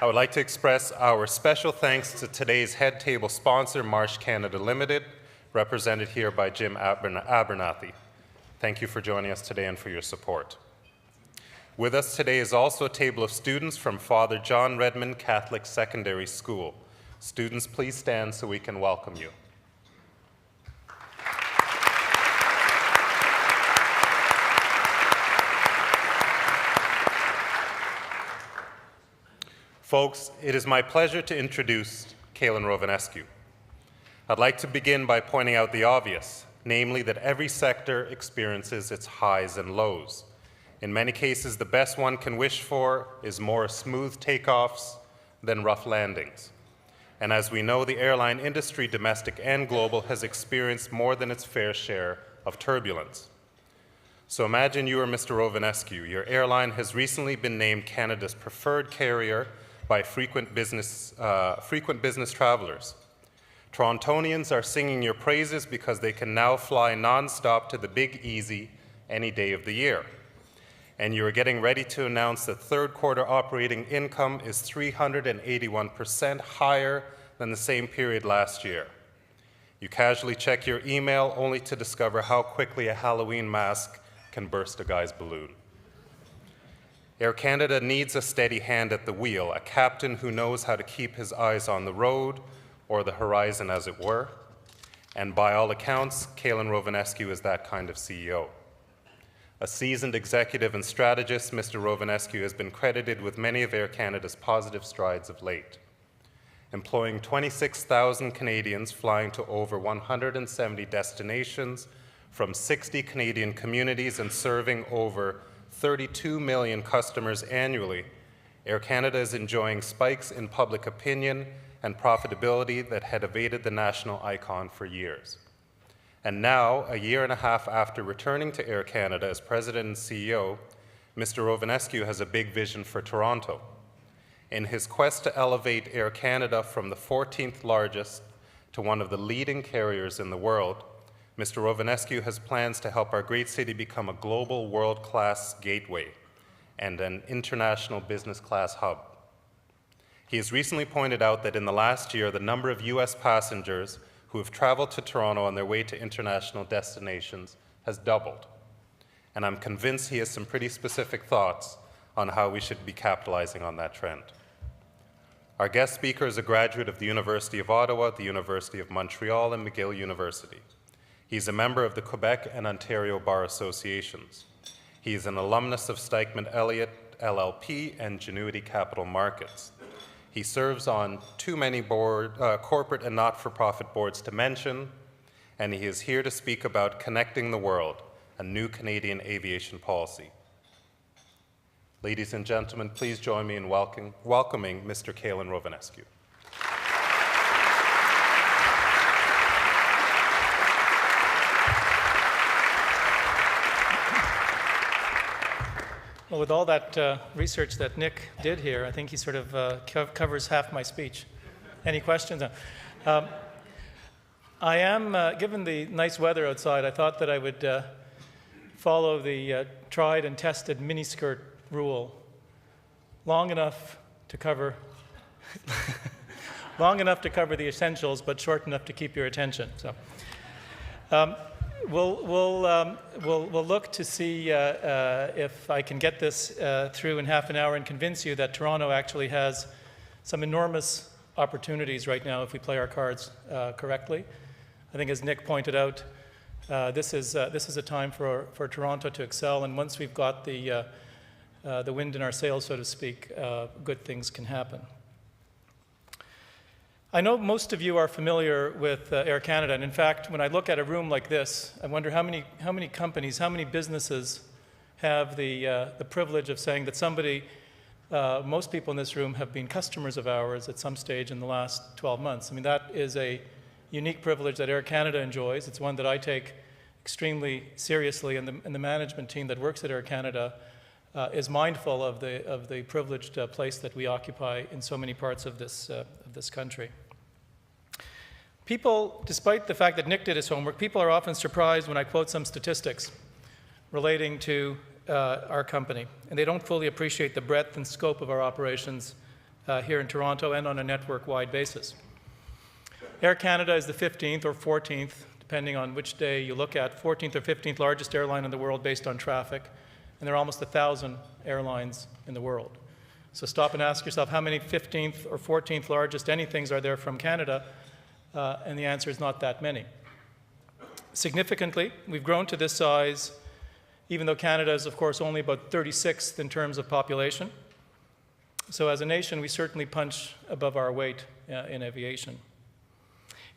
I would like to express our special thanks to today's head table sponsor, Marsh Canada Limited, represented here by Jim Abernathy. Thank you for joining us today and for your support. With us today is also a table of students from Father John Redmond Catholic Secondary School. Students, please stand so we can welcome you. Folks, it is my pleasure to introduce Calin Rovinescu. I'd like to begin by pointing out the obvious, namely that every sector experiences its highs and lows. In many cases, the best one can wish for is more smooth takeoffs than rough landings. And as we know, the airline industry, domestic and global, has experienced more than its fair share of turbulence. So imagine you are Mr. Rovinescu. Your airline has recently been named Canada's preferred carrier by frequent business travelers. Torontonians are singing your praises because they can now fly nonstop to the Big Easy any day of the year. And you are getting ready to announce that third quarter operating income is 381% higher than the same period last year. You casually check your email only to discover how quickly a Halloween mask can burst a guy's balloon. Air Canada needs a steady hand at the wheel, a captain who knows how to keep his eyes on the road, or the horizon as it were. And by all accounts, Calin Rovinescu is that kind of CEO. A seasoned executive and strategist, Mr. Rovinescu has been credited with many of Air Canada's positive strides of late, employing 26,000 Canadians flying to over 170 destinations from 60 Canadian communities and serving over 32 million customers annually. Air Canada is enjoying spikes in public opinion and profitability that had evaded the national icon for years. And now, a year and a half after returning to Air Canada as President and CEO, Mr. Rovinescu has a big vision for Toronto. In his quest to elevate Air Canada from the 14th largest to one of the leading carriers in the world, Mr. Rovinescu has plans to help our great city become a global world-class gateway and an international business class hub. He has recently pointed out that in the last year, the number of US passengers who have traveled to Toronto on their way to international destinations has doubled. And I'm convinced he has some pretty specific thoughts on how we should be capitalizing on that trend. Our guest speaker is a graduate of the University of Ottawa, the University of Montreal, and McGill University. He's a member of the Quebec and Ontario Bar Associations. He is an alumnus of Stikeman Elliott LLP and Genuity Capital Markets. He serves on too many corporate and not-for-profit boards to mention, and he is here to speak about Connecting the World, a new Canadian aviation policy. Ladies and gentlemen, please join me in welcoming Mr. Calin Rovinescu. Well, with all that research that Nick did here, I think he sort of covers half my speech. Any questions? I am, given the nice weather outside, I thought that I would follow the tried and tested miniskirt rule. Long enough to cover the essentials, but short enough to keep your attention. So. We'll look to see if I can get this through in half an hour and convince you that Toronto actually has some enormous opportunities right now if we play our cards correctly. I think, as Nick pointed out, this is a time for Toronto to excel, and once we've got the wind in our sails, so to speak, good things can happen. I know most of you are familiar with Air Canada, and in fact, when I look at a room like this, I wonder how many companies, how many businesses have the privilege of saying that somebody, most people in this room have been customers of ours at some stage in the last 12 months. I mean, that is a unique privilege that Air Canada enjoys. It's one that I take extremely seriously, and the management team that works at Air Canada is mindful of the privileged place that we occupy in so many parts of this country. People, despite the fact that Nick did his homework, people are often surprised when I quote some statistics relating to our company, and they don't fully appreciate the breadth and scope of our operations here in Toronto and on a network-wide basis. Air Canada is the 15th or 14th, depending on which day you look at, 14th or 15th largest airline in the world based on traffic, and there are almost 1,000 airlines in the world. So stop and ask yourself how many 15th or 14th largest anythings are there from Canada, and the answer is not that many. Significantly, we've grown to this size, even though Canada is, of course, only about 36th in terms of population. So as a nation, we certainly punch above our weight in aviation.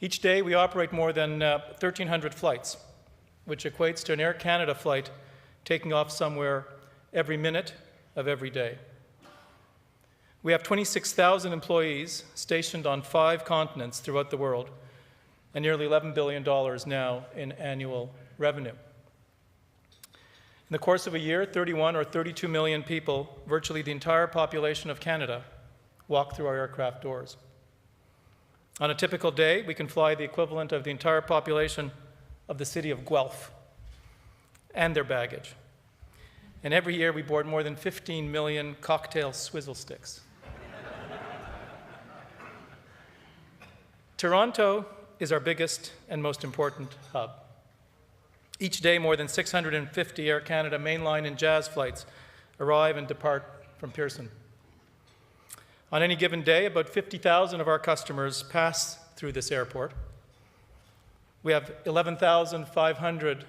Each day, we operate more than 1,300 flights, which equates to an Air Canada flight taking off somewhere every minute of every day. We have 26,000 employees stationed on 5 continents throughout the world, and nearly $11 billion now in annual revenue. In the course of a year, 31 or 32 million people, virtually the entire population of Canada, walk through our aircraft doors. On a typical day, we can fly the equivalent of the entire population of the city of Guelph and their baggage. And every year, we board more than 15 million cocktail swizzle sticks. Toronto is our biggest and most important hub. Each day, more than 650 Air Canada mainline and Jazz flights arrive and depart from Pearson. On any given day, about 50,000 of our customers pass through this airport. We have 11,500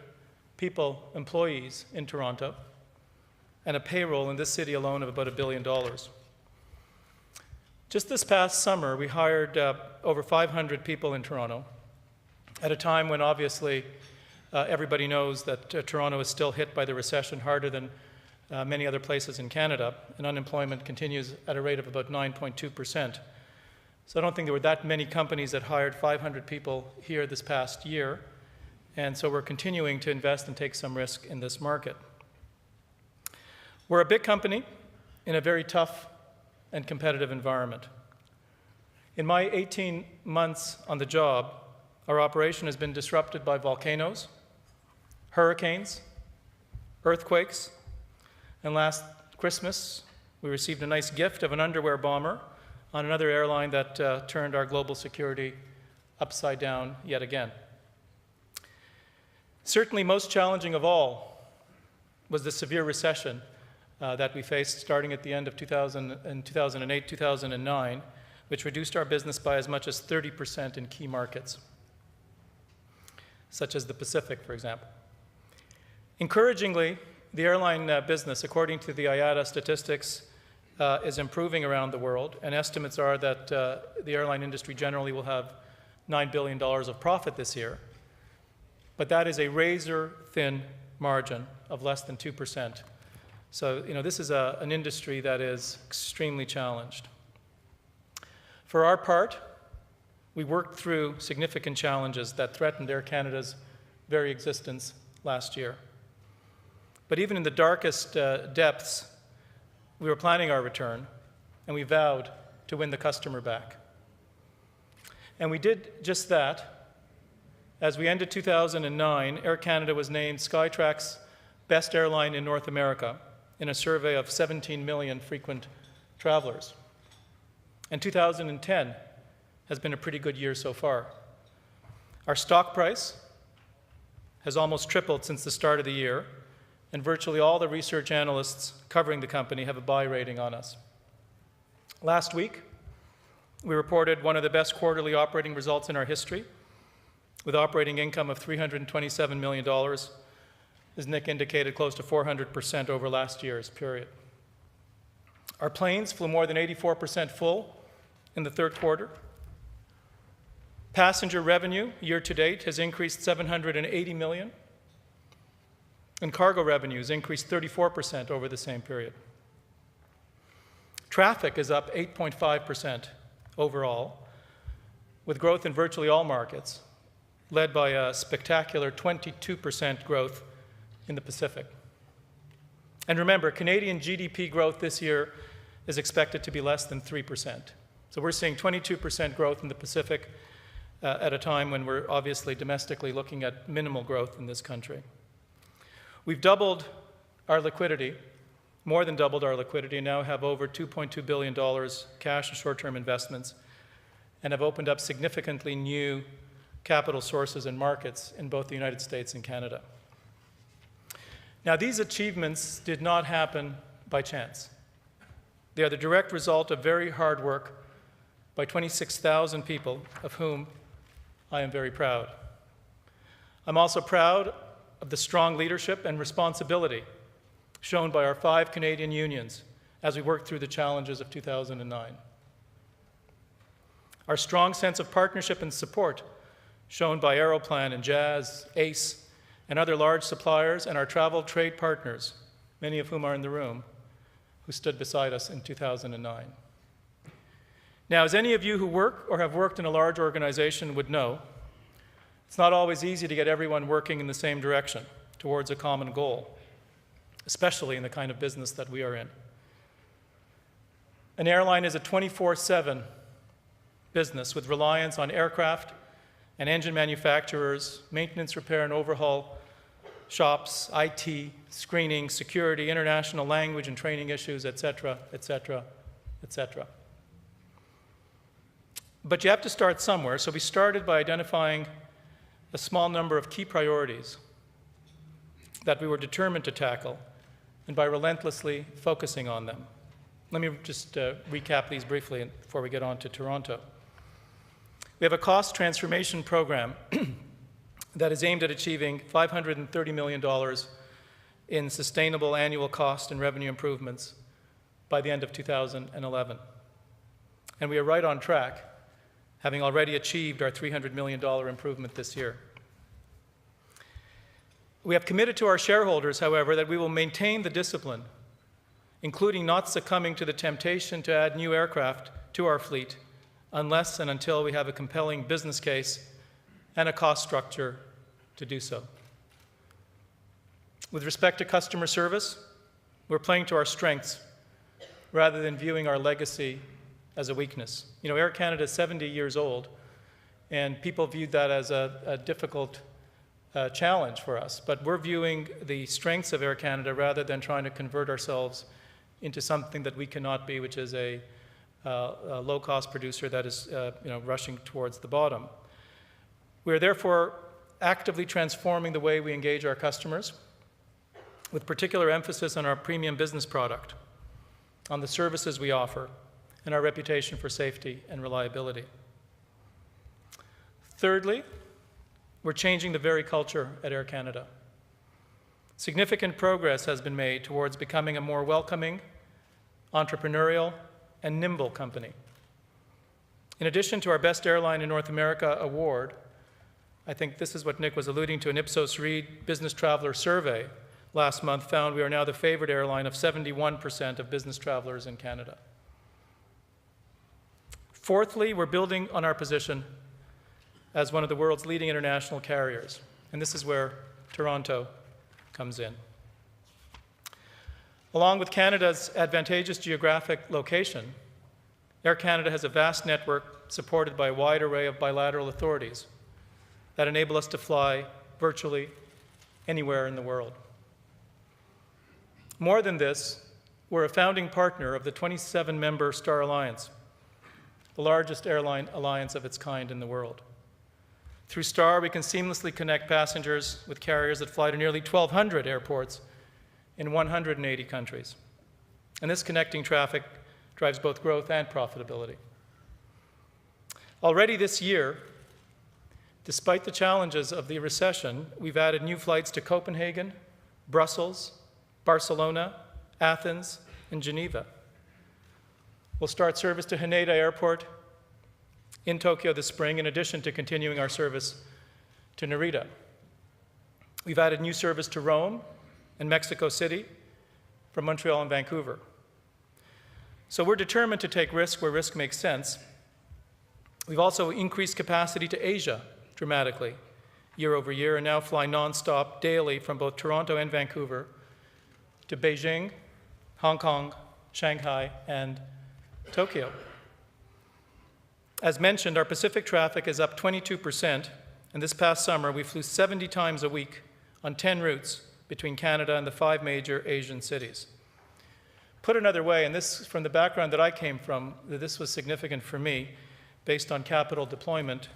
people, employees in Toronto, and a payroll in this city alone of about $1 billion. Just this past summer, we hired over 500 people in Toronto at a time when obviously everybody knows that Toronto is still hit by the recession harder than many other places in Canada, and unemployment continues at a rate of about 9.2%. So I don't think there were that many companies that hired 500 people here this past year, and so we're continuing to invest and take some risk in this market. We're a big company in a very tough and competitive environment. In my 18 months on the job, our operation has been disrupted by volcanoes, hurricanes, earthquakes, and last Christmas, we received a nice gift of an underwear bomber on another airline that turned our global security upside down yet again. Certainly most challenging of all was the severe recession that we faced starting at the end of 2008, 2009, which reduced our business by as much as 30% in key markets, such as the Pacific, for example. Encouragingly, the airline business, according to the IATA statistics, is improving around the world, and estimates are that the airline industry generally will have $9 billion of profit this year, but that is a razor-thin margin of less than 2%. So, this is an industry that is extremely challenged. For our part, we worked through significant challenges that threatened Air Canada's very existence last year. But even in the darkest depths, we were planning our return, and we vowed to win the customer back. And we did just that. As we ended 2009, Air Canada was named Skytrax's best airline in North America in a survey of 17 million frequent travelers. And 2010 has been a pretty good year so far. Our stock price has almost tripled since the start of the year, and virtually all the research analysts covering the company have a buy rating on us. Last week, we reported one of the best quarterly operating results in our history, with operating income of $327 million, as Nick indicated, close to 400% over last year's period. Our planes flew more than 84% full in the third quarter. Passenger revenue year to date has increased $780 million, and cargo revenues increased 34% over the same period. Traffic is up 8.5% overall, with growth in virtually all markets, led by a spectacular 22% growth in the Pacific. And remember, Canadian GDP growth this year is expected to be less than 3%. So we're seeing 22% growth in the Pacific at a time when we're obviously domestically looking at minimal growth in this country. We've doubled our liquidity more than doubled our liquidity, and now have over $2.2 billion cash and short-term investments, and have opened up significantly new capital sources and markets in both the United States and Canada. Now, these achievements did not happen by chance. They are the direct result of very hard work by 26,000 people, of whom I am very proud. I'm also proud of the strong leadership and responsibility shown by our 5 Canadian unions as we worked through the challenges of 2009. Our strong sense of partnership and support shown by Aeroplan and Jazz, ACE, and other large suppliers, and our travel trade partners, many of whom are in the room, who stood beside us in 2009. Now, as any of you who work or have worked in a large organization would know, it's not always easy to get everyone working in the same direction towards a common goal, especially in the kind of business that we are in. An airline is a 24/7 business with reliance on aircraft and engine manufacturers, maintenance, repair, and overhaul shops, IT, screening, security, international language and training issues, etc., etc., etc. But you have to start somewhere, so we started by identifying a small number of key priorities that we were determined to tackle, and by relentlessly focusing on them. Let me just recap these briefly before we get on to Toronto. We have a cost transformation program that is aimed at achieving $530 million in sustainable annual cost and revenue improvements by the end of 2011. And we are right on track, having already achieved our $300 million improvement this year. We have committed to our shareholders, however, that we will maintain the discipline, including not succumbing to the temptation to add new aircraft to our fleet unless and until we have a compelling business case and a cost structure to do so. With respect to customer service, we're playing to our strengths rather than viewing our legacy as a weakness. You know, Air Canada is 70 years old, and people viewed that as a difficult challenge for us. But we're viewing the strengths of Air Canada rather than trying to convert ourselves into something that we cannot be, which is a low-cost producer that is rushing towards the bottom. We are therefore actively transforming the way we engage our customers, with particular emphasis on our premium business product, on the services we offer, and our reputation for safety and reliability. Thirdly, we're changing the very culture at Air Canada. Significant progress has been made towards becoming a more welcoming, entrepreneurial, and nimble company. In addition to our Best Airline in North America award, I think this is what Nick was alluding to, an Ipsos Reid Business Traveler survey last month found we are now the favored airline of 71% of business travelers in Canada. Fourthly, we're building on our position as one of the world's leading international carriers, and this is where Toronto comes in. Along with Canada's advantageous geographic location, Air Canada has a vast network supported by a wide array of bilateral authorities that enable us to fly virtually anywhere in the world. More than this, we're a founding partner of the 27-member Star Alliance, the largest airline alliance of its kind in the world. Through Star, we can seamlessly connect passengers with carriers that fly to nearly 1,200 airports in 180 countries. And this connecting traffic drives both growth and profitability. Already this year, despite the challenges of the recession, we've added new flights to Copenhagen, Brussels, Barcelona, Athens, and Geneva. We'll start service to Haneda Airport in Tokyo this spring, in addition to continuing our service to Narita. We've added new service to Rome and Mexico City from Montreal and Vancouver. So we're determined to take risk where risk makes sense. We've also increased capacity to Asia dramatically year over year, and now fly nonstop daily from both Toronto and Vancouver to Beijing, Hong Kong, Shanghai, and Tokyo. As mentioned, our Pacific traffic is up 22%, and this past summer we flew 70 times a week on 10 routes between Canada and the 5 major Asian cities. Put another way, and this from the background that I came from, this was significant for me, based on capital deployment,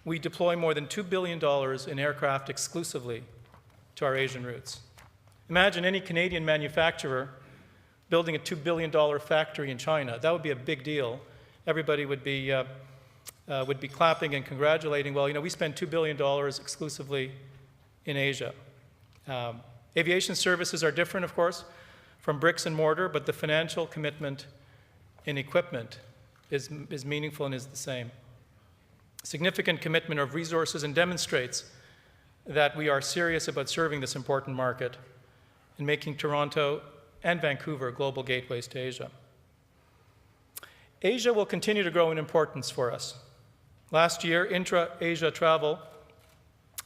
we deploy more than $2 billion in aircraft exclusively to our Asian routes. Imagine any Canadian manufacturer building a $2 billion factory in China. That would be a big deal. Everybody would be clapping and congratulating. Well, we spend $2 billion exclusively in Asia. Aviation services are different, of course, from bricks and mortar, but the financial commitment in equipment is meaningful and is the same. Significant commitment of resources and demonstrates that we are serious about serving this important market and making Toronto and Vancouver global gateways to Asia. Asia will continue to grow in importance for us. Last year, intra-Asia travel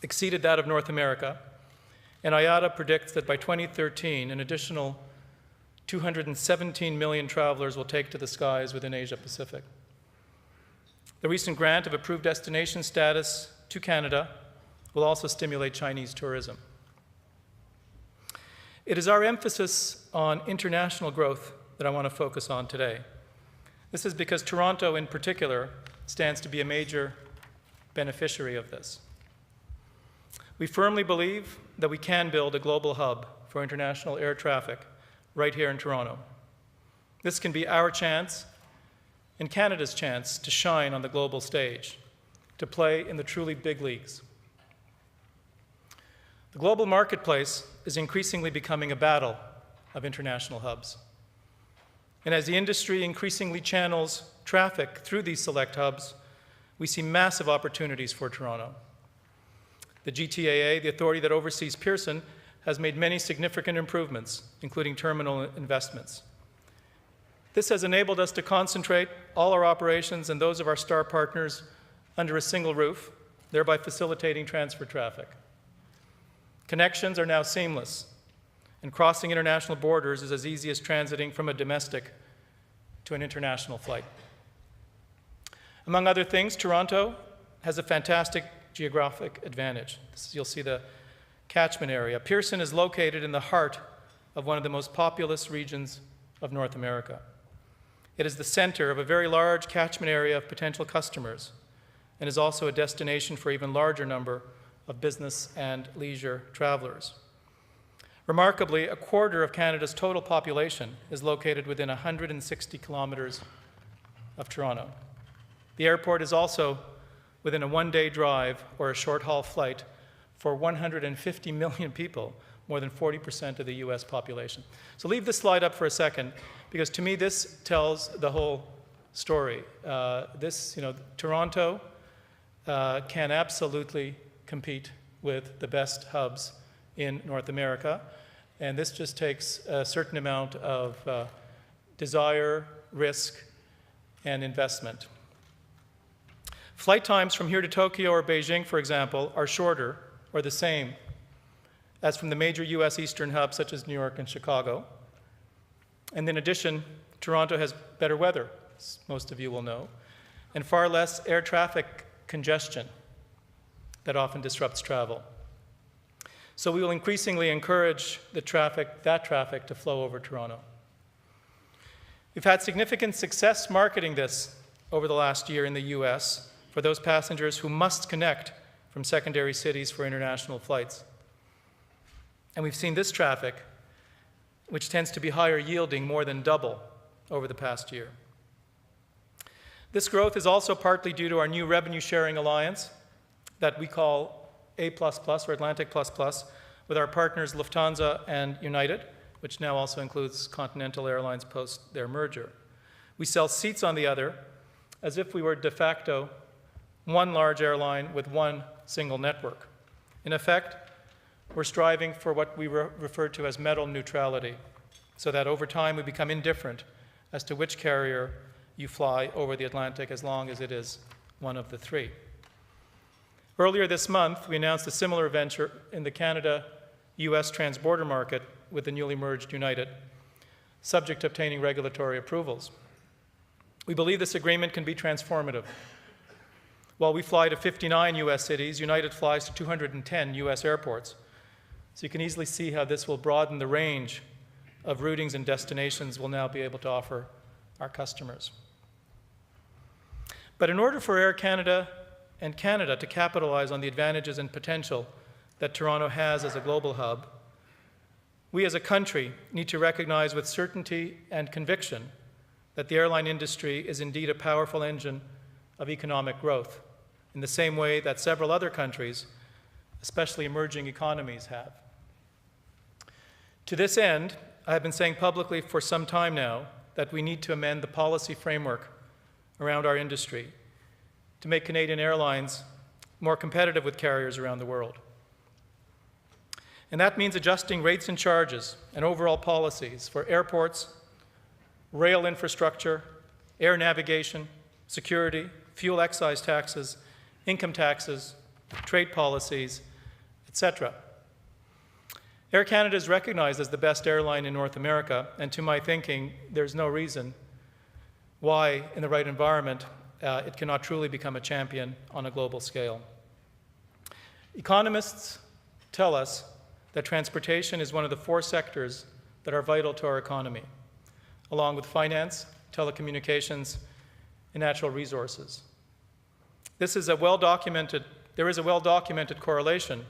exceeded that of North America, and IATA predicts that by 2013, an additional 217 million travelers will take to the skies within Asia Pacific. The recent grant of approved destination status to Canada will also stimulate Chinese tourism. It is our emphasis on international growth that I want to focus on today. This is because Toronto, in particular, stands to be a major beneficiary of this. We firmly believe that we can build a global hub for international air traffic right here in Toronto. This can be our chance and Canada's chance to shine on the global stage, to play in the truly big leagues. The global marketplace is increasingly becoming a battle of international hubs. And as the industry increasingly channels traffic through these select hubs, we see massive opportunities for Toronto. The GTAA, the authority that oversees Pearson, has made many significant improvements, including terminal investments. This has enabled us to concentrate all our operations and those of our star partners under a single roof, thereby facilitating transfer traffic. Connections are now seamless, and crossing international borders is as easy as transiting from a domestic to an international flight. Among other things, Toronto has a fantastic geographic advantage. You'll see the catchment area. Pearson is located in the heart of one of the most populous regions of North America. It is the center of a very large catchment area of potential customers and is also a destination for an even larger number of business and leisure travelers. Remarkably, a quarter of Canada's total population is located within 160 kilometers of Toronto. The airport is also within a one-day drive or a short-haul flight for 150 million people, more than 40% of the US population. So leave this slide up for a second, because to me this tells the whole story. Toronto can absolutely compete with the best hubs in North America, and this just takes a certain amount of desire, risk, and investment. Flight times from here to Tokyo or Beijing, for example, are shorter or the same as from the major US eastern hubs such as New York and Chicago. And in addition, Toronto has better weather, as most of you will know, and far less air traffic congestion that often disrupts travel. So we will increasingly encourage that traffic to flow over Toronto. We've had significant success marketing this over the last year in the US for those passengers who must connect from secondary cities for international flights. And we've seen this traffic, which tends to be higher yielding, more than double over the past year. This growth is also partly due to our new revenue sharing alliance that we call A++ or Atlantic++ with our partners Lufthansa and United, which now also includes Continental Airlines post their merger. We sell seats on the other as if we were de facto one large airline with one single network. In effect, we're striving for what we refer to as metal neutrality, so that over time we become indifferent as to which carrier you fly over the Atlantic as long as it is one of the three. Earlier this month, we announced a similar venture in the Canada-US transborder market with the newly merged United, subject to obtaining regulatory approvals. We believe this agreement can be transformative. While we fly to 59 US cities, United flies to 210 US airports. So you can easily see how this will broaden the range of routings and destinations we'll now be able to offer our customers. But in order for Air Canada and Canada to capitalize on the advantages and potential that Toronto has as a global hub, we as a country need to recognize with certainty and conviction that the airline industry is indeed a powerful engine of economic growth, in the same way that several other countries, especially emerging economies, have. To this end, I have been saying publicly for some time now that we need to amend the policy framework around our industry to make Canadian airlines more competitive with carriers around the world. And that means adjusting rates and charges and overall policies for airports, rail infrastructure, air navigation, security, fuel excise taxes, income taxes, trade policies, etc. Air Canada is recognized as the best airline in North America, and to my thinking, there's no reason why, in the right environment, it cannot truly become a champion on a global scale. Economists tell us that transportation is one of the 4 sectors that are vital to our economy, along with finance, telecommunications, and natural resources. There is a well-documented correlation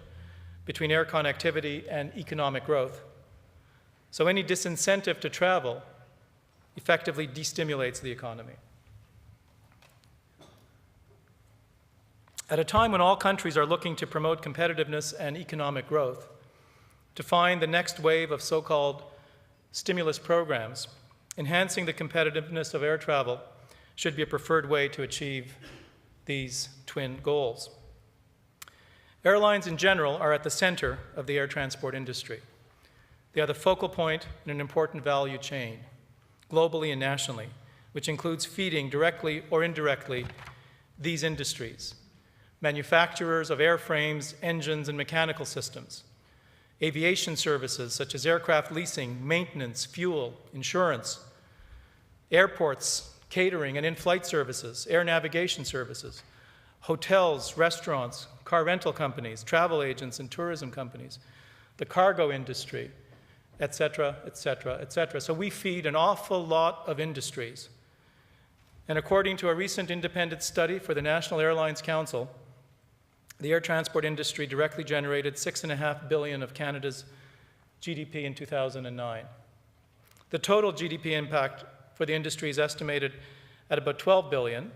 between air connectivity and economic growth. So any disincentive to travel effectively destimulates the economy. At a time when all countries are looking to promote competitiveness and economic growth, to find the next wave of so-called stimulus programs, enhancing the competitiveness of air travel should be a preferred way to achieve these twin goals. Airlines in general are at the center of the air transport industry. They are the focal point in an important value chain, globally and nationally, which includes feeding directly or indirectly these industries: manufacturers of airframes, engines, and mechanical systems; aviation services such as aircraft leasing, maintenance, fuel, insurance; airports, catering and in-flight services; air navigation services; hotels, restaurants, car rental companies, travel agents and tourism companies; the cargo industry, etc., etc., etc. So we feed an awful lot of industries. And according to a recent independent study for the National Airlines Council, the air transport industry directly generated $6.5 billion of Canada's GDP in 2009. The total GDP impact for the industry is estimated at about $12 billion.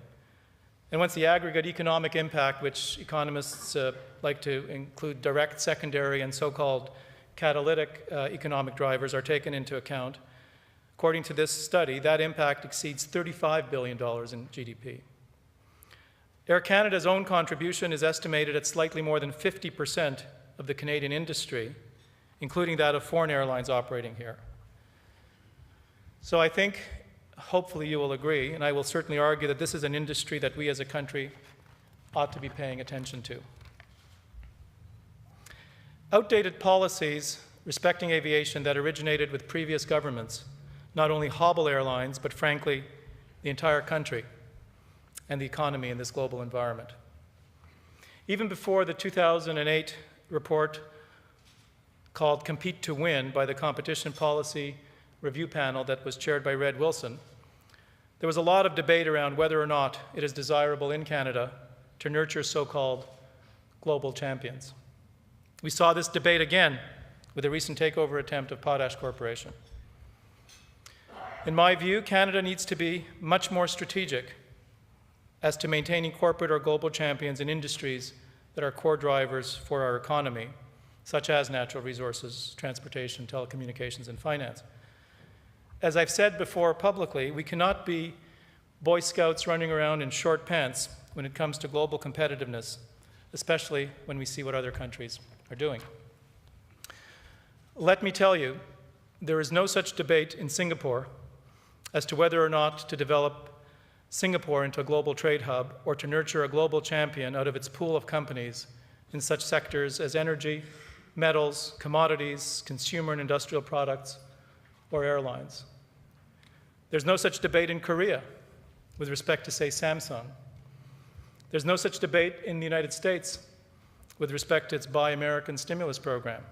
And once the aggregate economic impact, which economists like to include direct, secondary, and so-called catalytic economic drivers, are taken into account, according to this study, that impact exceeds $35 billion in GDP. Air Canada's own contribution is estimated at slightly more than 50% of the Canadian industry, including that of foreign airlines operating here. So I think, hopefully you will agree, and I will certainly argue that this is an industry that we as a country ought to be paying attention to. Outdated policies respecting aviation that originated with previous governments not only hobble airlines, but frankly, the entire country and the economy in this global environment. Even before the 2008 report called Compete to Win by the Competition Policy Review Panel that was chaired by Red Wilson, there was a lot of debate around whether or not it is desirable in Canada to nurture so-called global champions. We saw this debate again with the recent takeover attempt of Potash Corporation. In my view, Canada needs to be much more strategic as to maintaining corporate or global champions in industries that are core drivers for our economy, such as natural resources, transportation, telecommunications, and finance. As I've said before publicly, we cannot be Boy Scouts running around in short pants when it comes to global competitiveness, especially when we see what other countries are doing. Let me tell you, there is no such debate in Singapore as to whether or not to develop Singapore into a global trade hub or to nurture a global champion out of its pool of companies in such sectors as energy, metals, commodities, consumer and industrial products, or airlines. There's no such debate in Korea with respect to, say, Samsung. There's no such debate in the United States with respect to its Buy American stimulus program,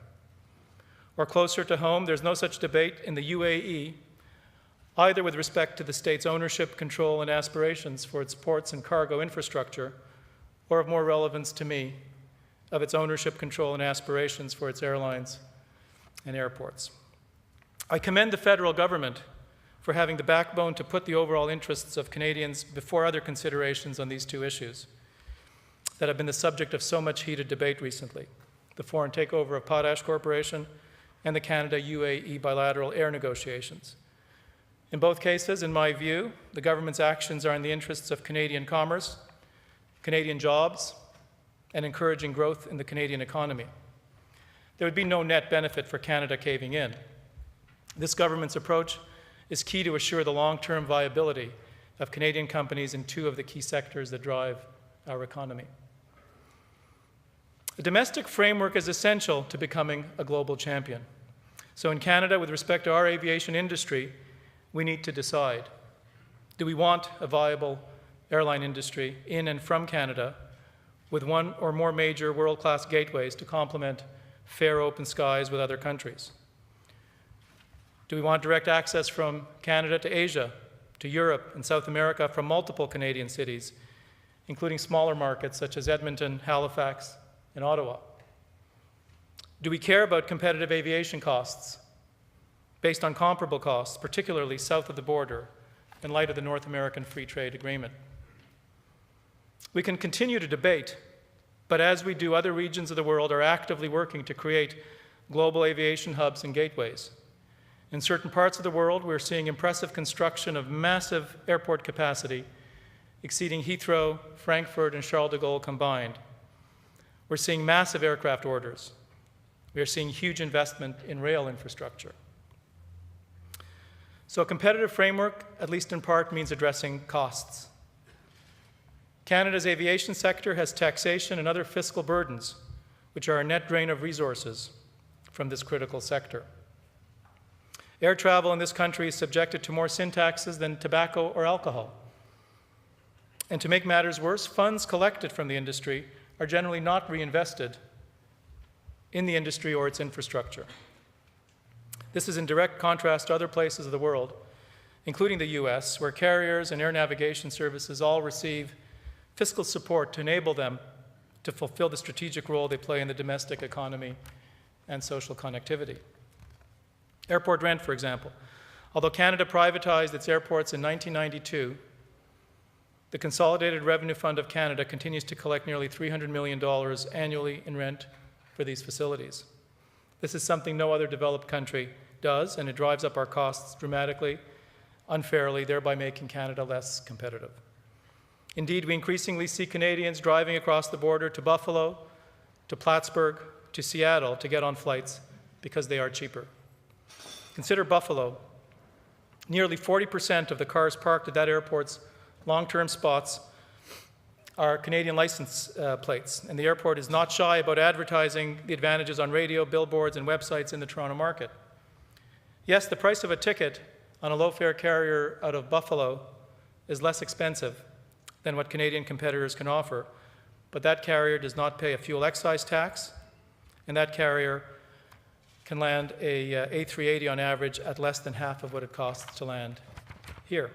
Or closer to home, there's no such debate in the UAE, either with respect to the state's ownership, control, and aspirations for its ports and cargo infrastructure, or of more relevance to me, of its ownership, control, and aspirations for its airlines and airports. I commend the federal government for having the backbone to put the overall interests of Canadians before other considerations on these two issues that have been the subject of so much heated debate recently: the foreign takeover of Potash Corporation and the Canada-UAE bilateral air negotiations. In both cases, in my view, the government's actions are in the interests of Canadian commerce, Canadian jobs, and encouraging growth in the Canadian economy. There would be no net benefit for Canada caving in. This government's approach is key to assure the long-term viability of Canadian companies in two of the key sectors that drive our economy. The domestic framework is essential to becoming a global champion. So in Canada, with respect to our aviation industry, we need to decide: do we want a viable airline industry in and from Canada with one or more major world-class gateways to complement fair open skies with other countries? Do we want direct access from Canada to Asia, to Europe and South America from multiple Canadian cities, including smaller markets such as Edmonton, Halifax, and Ottawa? Do we care about competitive aviation costs based on comparable costs, particularly south of the border, in light of the North American Free Trade Agreement? We can continue to debate, but as we do, other regions of the world are actively working to create global aviation hubs and gateways. In certain parts of the world, we're seeing impressive construction of massive airport capacity, exceeding Heathrow, Frankfurt, and Charles de Gaulle combined. We're seeing massive aircraft orders. We are seeing huge investment in rail infrastructure. So a competitive framework, at least in part, means addressing costs. Canada's aviation sector has taxation and other fiscal burdens, which are a net drain of resources from this critical sector. Air travel in this country is subjected to more sin taxes than tobacco or alcohol. And to make matters worse, funds collected from the industry are generally not reinvested in the industry or its infrastructure. This is in direct contrast to other places of the world, including the US, where carriers and air navigation services all receive fiscal support to enable them to fulfill the strategic role they play in the domestic economy and social connectivity. Airport rent, for example. Although Canada privatized its airports in 1992, the Consolidated Revenue Fund of Canada continues to collect nearly $300 million annually in rent for these facilities. This is something no other developed country does, and it drives up our costs dramatically, unfairly, thereby making Canada less competitive. Indeed, we increasingly see Canadians driving across the border to Buffalo, to Plattsburgh, to Seattle to get on flights because they are cheaper. Consider Buffalo. Nearly 40% of the cars parked at that airport's long-term spots are Canadian license plates, and the airport is not shy about advertising the advantages on radio, billboards, and websites in the Toronto market. Yes, the price of a ticket on a low-fare carrier out of Buffalo is less expensive than what Canadian competitors can offer, but that carrier does not pay a fuel excise tax, and that carrier can land a A380 on average at less than half of what it costs to land here.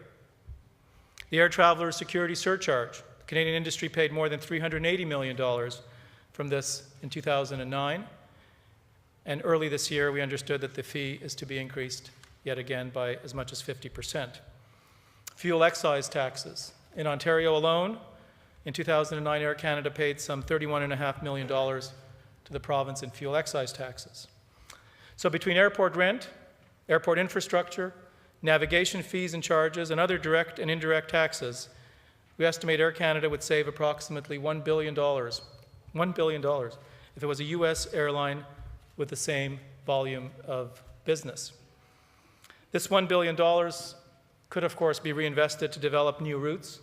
The air traveler security surcharge. The Canadian industry paid more than $380 million from this in 2009, and early this year we understood that the fee is to be increased yet again by as much as 50%. Fuel excise taxes. In Ontario alone, in 2009, Air Canada paid some $31.5 million to the province in fuel excise taxes. So between airport rent, airport infrastructure, navigation fees and charges, and other direct and indirect taxes, we estimate Air Canada would save approximately $1 billion if it was a US airline with the same volume of business. This $1 billion could, of course, be reinvested to develop new routes,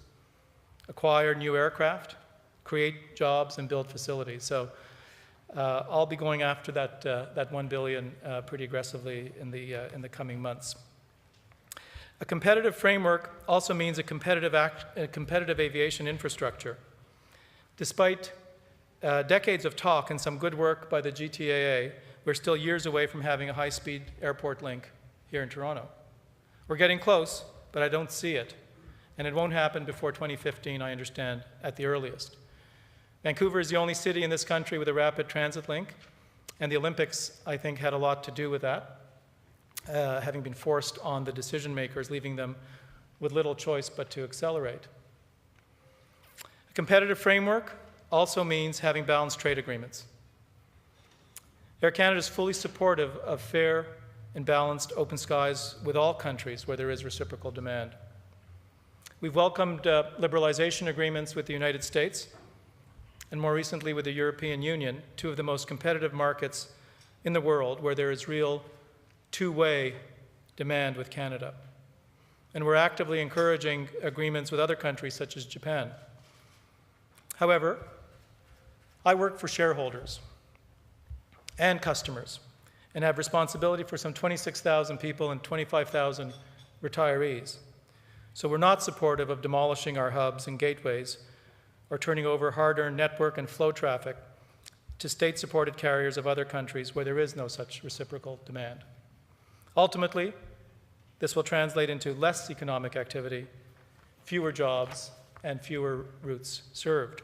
acquire new aircraft, create jobs, and build facilities. So I'll be going after that $1 billion pretty aggressively in the coming months. A competitive framework also means a competitive aviation infrastructure. Despite decades of talk and some good work by the GTAA, we're still years away from having a high-speed airport link here in Toronto. We're getting close, but I don't see it. And it won't happen before 2015, I understand, at the earliest. Vancouver is the only city in this country with a rapid transit link, and the Olympics, I think, had a lot to do with that, having been forced on the decision makers, leaving them with little choice but to accelerate. A competitive framework also means having balanced trade agreements. Air Canada is fully supportive of fair and balanced open skies with all countries where there is reciprocal demand. We've welcomed liberalization agreements with the United States and more recently with the European Union, two of the most competitive markets in the world where there is real two-way demand with Canada. And we're actively encouraging agreements with other countries such as Japan. However, I work for shareholders and customers and have responsibility for some 26,000 people and 25,000 retirees. So we're not supportive of demolishing our hubs and gateways or turning over hard-earned network and flow traffic to state-supported carriers of other countries where there is no such reciprocal demand. Ultimately, this will translate into less economic activity, fewer jobs, and fewer routes served.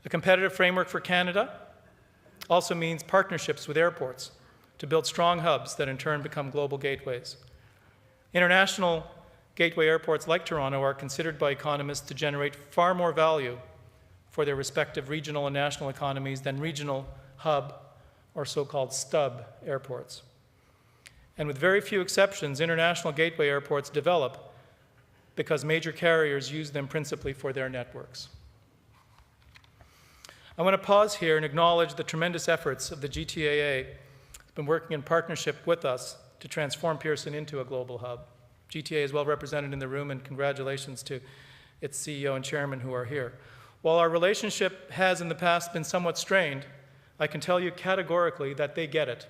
A competitive framework for Canada also means partnerships with airports to build strong hubs that in turn become global gateways. International gateway airports like Toronto are considered by economists to generate far more value for their respective regional and national economies than regional hub or so-called stub airports. And with very few exceptions, international gateway airports develop because major carriers use them principally for their networks. I want to pause here and acknowledge the tremendous efforts of the GTAA, who's been working in partnership with us to transform Pearson into a global hub. GTA is well represented in the room, and congratulations to its CEO and chairman who are here. While our relationship has in the past been somewhat strained, I can tell you categorically that they get it.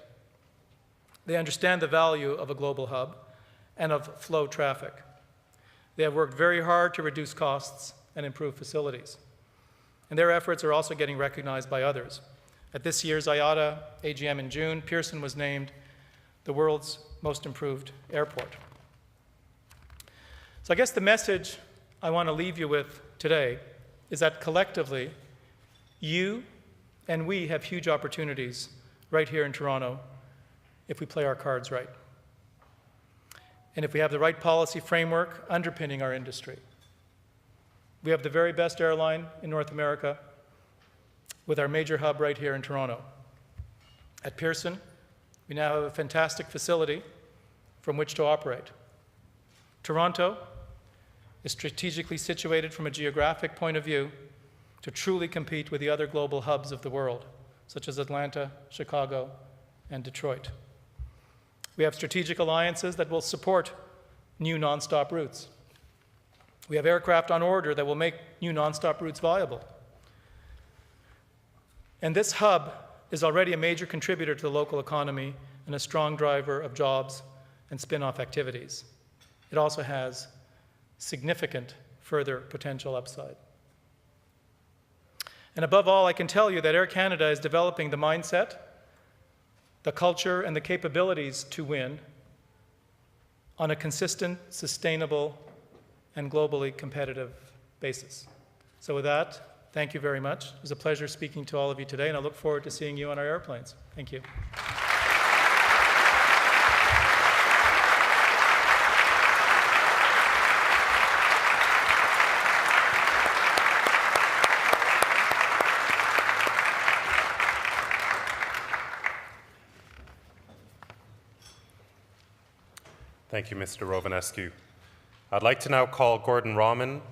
They understand the value of a global hub and of flow traffic. They have worked very hard to reduce costs and improve facilities. And their efforts are also getting recognized by others. At this year's IATA AGM in June, Pearson was named the world's most improved airport. So I guess the message I want to leave you with today is that collectively, you and we have huge opportunities right here in Toronto if we play our cards right. And if we have the right policy framework underpinning our industry. We have the very best airline in North America with our major hub right here in Toronto. At Pearson, we now have a fantastic facility from which to operate. Toronto is strategically situated from a geographic point of view to truly compete with the other global hubs of the world, such as Atlanta, Chicago, and Detroit. We have strategic alliances that will support new nonstop routes. We have aircraft on order that will make new nonstop routes viable. And this hub is already a major contributor to the local economy and a strong driver of jobs and spin-off activities. It also has significant further potential upside. And above all, I can tell you that Air Canada is developing the mindset, the culture, and the capabilities to win on a consistent, sustainable, and globally competitive basis. So with that, thank you very much. It was a pleasure speaking to all of you today, and I look forward to seeing you on our airplanes. Thank you. Thank you, Mr. Rovinescu. I'd like to now call Gordon Rahman,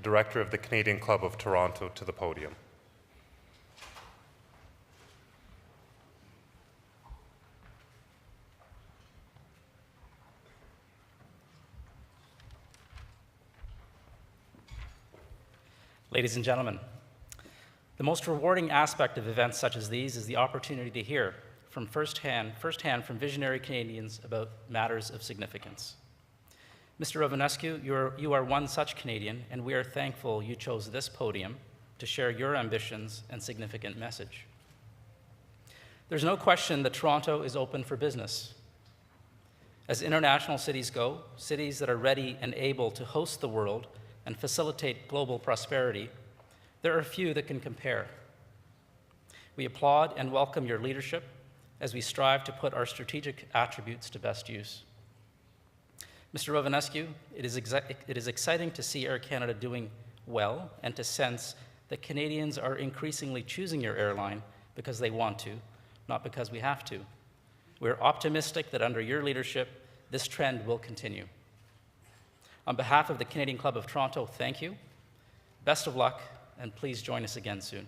Director of the Canadian Club of Toronto, to the podium. Ladies and gentlemen, the most rewarding aspect of events such as these is the opportunity to hear from firsthand from visionary Canadians about matters of significance. Mr. Rovinescu, you are one such Canadian, and we are thankful you chose this podium to share your ambitions and significant message. There's no question that Toronto is open for business. As international cities go, cities that are ready and able to host the world and facilitate global prosperity, there are few that can compare. We applaud and welcome your leadership as we strive to put our strategic attributes to best use. Mr. Rovinescu, it is exciting to see Air Canada doing well and to sense that Canadians are increasingly choosing your airline because they want to, not because we have to. We're optimistic that under your leadership, this trend will continue. On behalf of the Canadian Club of Toronto, thank you, best of luck, and please join us again soon.